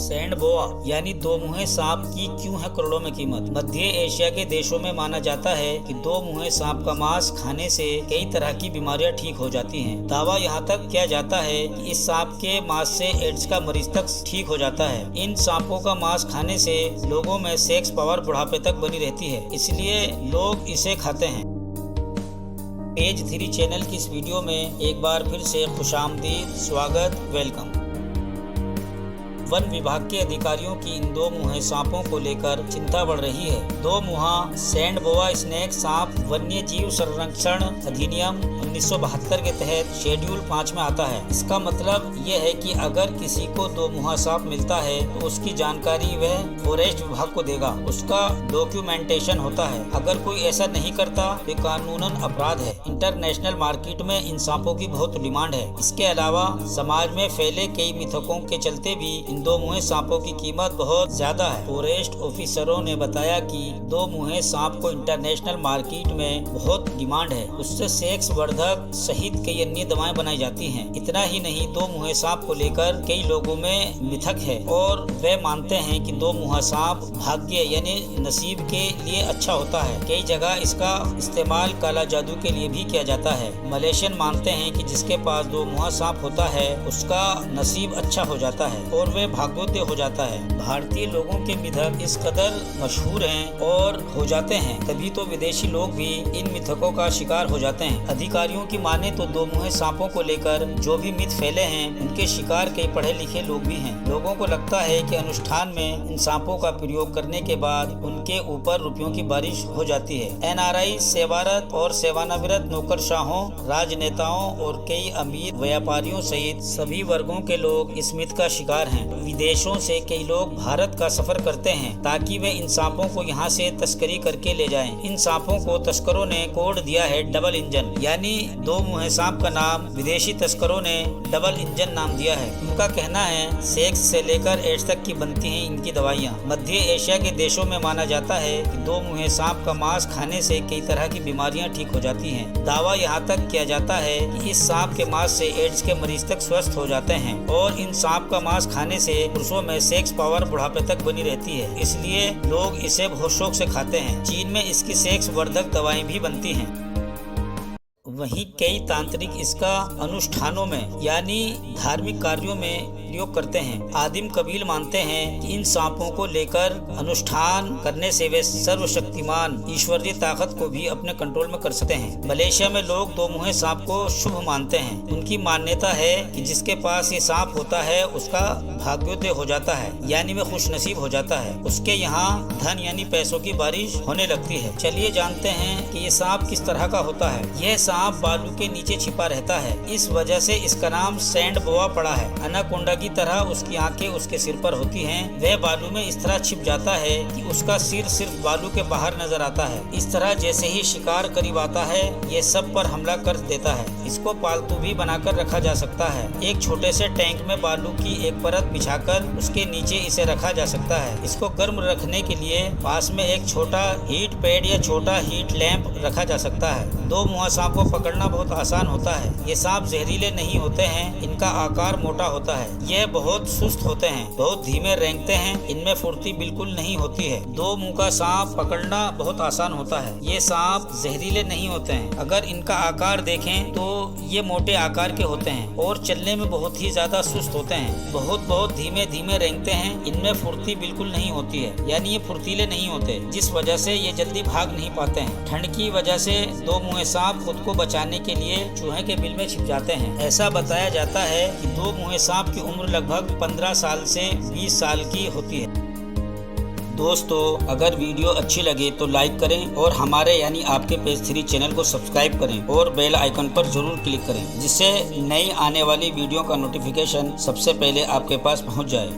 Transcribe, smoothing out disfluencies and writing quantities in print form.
Sand बोआ यानी दो मुँहे सांप की क्यों है करोड़ों में कीमत। मध्य एशिया के देशों में माना जाता है कि दो मुँहे सांप का मांस खाने से कई तरह की बीमारियां ठीक हो जाती हैं। दावा यहाँ तक किया जाता है कि इस सांप के मांस से एड्स का मरीज तक ठीक हो जाता है। इन सांपों का मांस खाने से लोगों में सेक्स पावर बुढ़ापे तक बनी रहती है, इसलिए लोग इसे खाते हैं। पेज 3 चैनल की इस वीडियो में एक बार फिर से खुशामदीद, स्वागत, वेलकम। वन विभाग के अधिकारियों की इन दो मुँहे सांपों को लेकर चिंता बढ़ रही है। दो मुँहा सैंड बोआ स्नेक सांप वन्य जीव संरक्षण अधिनियम 1972 के तहत शेड्यूल 5 में आता है। इसका मतलब यह है कि अगर किसी को दो मुँहा सांप मिलता है तो उसकी जानकारी वह फॉरेस्ट विभाग को देगा, उसका डॉक्यूमेंटेशन होता है। अगर कोई ऐसा नहीं करता तो कानूनन अपराध है। इंटरनेशनल मार्केट में इन सांपों की बहुत डिमांड है। इसके अलावा समाज में फैले कई मिथकों के चलते भी इन दो मुँहे सांपों की कीमत बहुत ज्यादा है। फॉरेस्ट ऑफिसरों ने बताया कि दो मुँहे सांप को इंटरनेशनल मार्केट में बहुत डिमांड है। उससे सेक्स वर्धक सहित कई अन्य दवाएं बनाई जाती हैं। इतना ही नहीं, दो मुँहे सांप को लेकर कई लोगों में मिथक है और वे मानते हैं कि दो मुँहा सांप भाग्य यानी नसीब के लिए अच्छा होता है। कई जगह इसका इस्तेमाल काला जादू के लिए भी किया जाता है। मलेशियन मानते हैं कि जिसके पास दो मुँहा सांप होता है उसका नसीब अच्छा हो जाता है और वे भाग्योदय हो जाता है। भारतीय लोगों के मिथक इस कदर मशहूर हैं और हो जाते हैं, तभी तो विदेशी लोग भी इन मिथकों का शिकार हो जाते हैं। अधिकारियों की माने तो दो मुँहे सांपों को लेकर जो भी मिथ फैले हैं उनके शिकार कई पढ़े लिखे लोग भी हैं। लोगों को लगता है कि अनुष्ठान में इन सांपों का प्रयोग करने के बाद उनके ऊपर रुपयों की बारिश हो जाती है। NRI, सेवारत और सेवानिवृत्त नौकरशाहों, राजनेताओं और कई अमीर व्यापारियों सहित सभी वर्गों के लोग इस मिथ का शिकार हैं। विदेशों से कई लोग भारत का सफर करते हैं ताकि वे इन सांपों को यहाँ से तस्करी करके ले जाएं। इन सांपों को तस्करों ने कोड दिया है डबल इंजन, यानी दो मुँहे सांप का नाम विदेशी तस्करों ने डबल इंजन नाम दिया है। उनका कहना है सेक्स से लेकर एड्स तक की बनती हैं इनकी दवाइयाँ। मध्य एशिया के देशों में माना जाता है कि दो मुँहे सांप का मांस खाने से कई तरह की बीमारियाँ ठीक हो जाती हैं। दावा यहाँ तक किया जाता है कि इस सांप के मांस से एड्स के मरीज तक स्वस्थ हो जाते हैं और इन सांप का मांस खाने से पुरुषों में सेक्स पावर बुढ़ापे तक बनी रहती है, इसलिए लोग इसे बहुत शौक से खाते हैं। चीन में इसकी सेक्स वर्धक दवाएं भी बनती हैं। वहीं कई तांत्रिक इसका अनुष्ठानों में यानी धार्मिक कार्यों में प्रयोग करते हैं। आदिम कबील मानते हैं कि इन सांपों को लेकर अनुष्ठान करने से वे सर्वशक्तिमान ईश्वरीय ताकत को भी अपने कंट्रोल में कर सकते हैं। मलेशिया में लोग दो मुँहे सांप को शुभ मानते हैं। उनकी मान्यता है कि जिसके पास ये सांप होता है उसका भाग्योदय हो जाता है, यानी वह खुश नसीब हो जाता है। उसके यहाँ धन यानी पैसों की बारिश होने लगती है। चलिए जानते हैं कि ये सांप किस तरह का होता है। यह सांप बालू के नीचे छिपा रहता है, इस वजह से इसका नाम सैंड बोआ पड़ा है। अनाकोंडा की तरह उसकी आंखें उसके सिर पर होती हैं। वह बालू में इस तरह छिप जाता है कि उसका सिर सिर्फ बालू के बाहर नजर आता है। इस तरह जैसे ही शिकार करीब आता है ये सब पर हमला कर देता है। इसको पालतू भी बनाकर रखा जा सकता है। एक छोटे से टैंक में बालू की एक परत बिछाकर उसके नीचे इसे रखा जा सकता है। इसको गर्म रखने के लिए पास में एक छोटा हीट पैड या छोटा हीट लैंप रखा जा सकता है। दो मुँहा सांप को पकड़ना बहुत आसान होता है। ये सांप जहरीले नहीं होते हैं, इनका आकार मोटा होता है। यह बहुत सुस्त होते हैं, बहुत धीमे रेंगते हैं, इनमें फुर्ती बिल्कुल नहीं होती है। दो मुंह का सांप पकड़ना बहुत आसान होता है। ये सांप जहरीले नहीं होते हैं। अगर इनका आकार देखें तो ये मोटे आकार के होते हैं और चलने में बहुत ही ज्यादा सुस्त होते हैं। बहुत धीमे धीमे रेंगते हैं, इनमें फुर्ती बिल्कुल नहीं होती है, यानी ये फुर्तीले नहीं होते, जिस वजह से ये जल्दी भाग नहीं पाते हैं। ठंड की वजह से दो मुँहे सांप खुद को बचाने के लिए चूहे के बिल में छिप जाते हैं। ऐसा बताया जाता है कि दो मुँहे सांप की उम्र लगभग 15 साल से 20 साल की होती है। दोस्तों, अगर वीडियो अच्छी लगे तो लाइक करें और हमारे यानी आपके पेज 3 चैनल को सब्सक्राइब करें और बेल आइकन पर जरूर क्लिक करें, जिससे नई आने वाली वीडियो का नोटिफिकेशन सबसे पहले आपके पास पहुंच जाए।